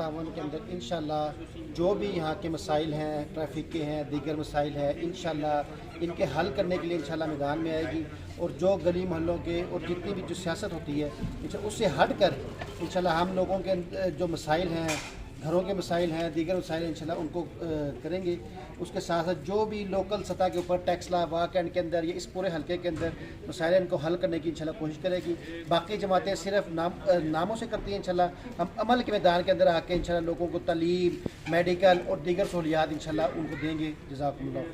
तावन के अंदर इंशाल्लाह जो भी यहाँ के मसाइल हैं, ट्रैफिक के हैं, दीगर मसाइल हैं, इंशाल्लाह इनके हल करने के लिए इंशाल्लाह मैदान में आएगी। और जो गली मोहल्लों के और जितनी भी जो सियासत होती है उससे हट कर इंशाल्लाह हम लोगों के जो मसाइल हैं, घरों के मसाइल हैं, दीगर मसाइल इंशाल्लाह उनको करेंगे। उसके साथ साथ जो भी लोकल सतह के ऊपर टैक्स ला वाकैंड के अंदर या इस पूरे हलके के अंदर मसाइल इनको हल करने की इंशाल्लाह कोशिश करेगी। बाकी जमातें सिर्फ नामों से करती हैं, इंशाल्लाह हम अमल के मैदान के अंदर आके इंशाल्लाह लोगों को तालीम, मेडिकल और दीगर सहूलियात इंशाल्लाह उनको देंगे। जज़ाकुमुल्लाह।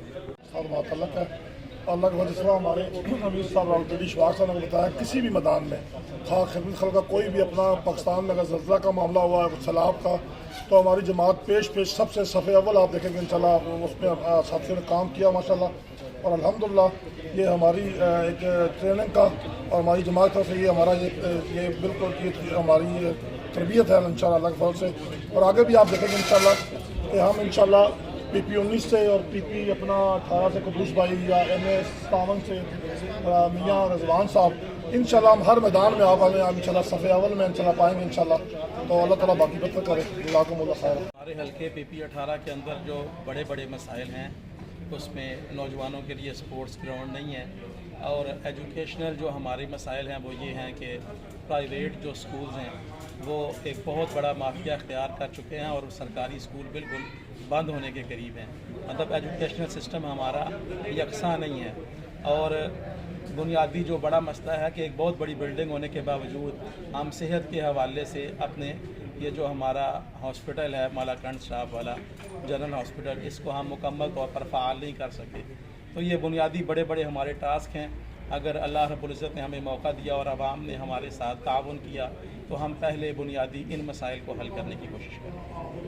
अल्लाह के वजह से हमारे अमीर साहब रावलपिंडी शवार साहब ने बताया किसी भी मैदान में खिदमत खल का कोई भी अपना पाकिस्तान में अगर ज़ल्ज़ला का मामला हुआ है, सैलाब का, तो हमारी जमात पेश सबसे सफ़े अव्वल आप देखेंगे इंशाल्लाह उसमें साथियों ने काम किया माशाल्लाह। और अल्हम्दुलिल्लाह ये हमारी एक ट्रेनिंग का और हमारी जमात की तरफ से ये हमारा ये बिल्कुल ये हमारी तरबियत है इंशाल्लाह अल्लाह के फजल से। और आगे भी आप देखेंगे इंशाल्लाह कि हम इंशाल्लाह PP-19 से और PP अपना 18 से कुदूस भाई या MS 57 से मियाँ रज़वान साहब इंशाल्लाह हम हर मैदान में आप हमें इंशाल्लाह सफ़े अव्वल में इंशाल्लाह पाएंगे इंशाल्लाह। तो अल्लाह ताला बाकी बरकत करे। जज़ाकुमुल्लाह खैर। हमारे हल्के PP-18 के अंदर जो बड़े बड़े मसाइल हैं उसमें नौजवानों के लिए स्पोर्ट्स ग्राउंड नहीं है, और एजुकेशनल जो हमारे मसाइल हैं वो ये हैं कि प्राइवेट जो स्कूल्स हैं वो एक बहुत बड़ा माफिया अख्तियार कर चुके हैं और सरकारी स्कूल बिल्कुल बंद होने के करीब हैं। मतलब एजुकेशनल सिस्टम हमारा यकसा नहीं है। और बुनियादी जो बड़ा मसला है कि एक बहुत बड़ी बिल्डिंग होने के बावजूद हम सेहत के हवाले से अपने ये जो हमारा हॉस्पिटल है मालाकंड स्टाफ वाला जनरल हॉस्पिटल, इसको हम मुकम्मल तौर पर फ़ाल नहीं कर सके। तो ये बुनियादी बड़े बड़े हमारे टास्क हैं। अगर अल्लाह रब्बुल इज़्ज़त ने हमें मौका दिया और आवाम ने हमारे साथ ताउन किया तो हम पहले बुनियादी इन मसाइल को हल करने की कोशिश करें।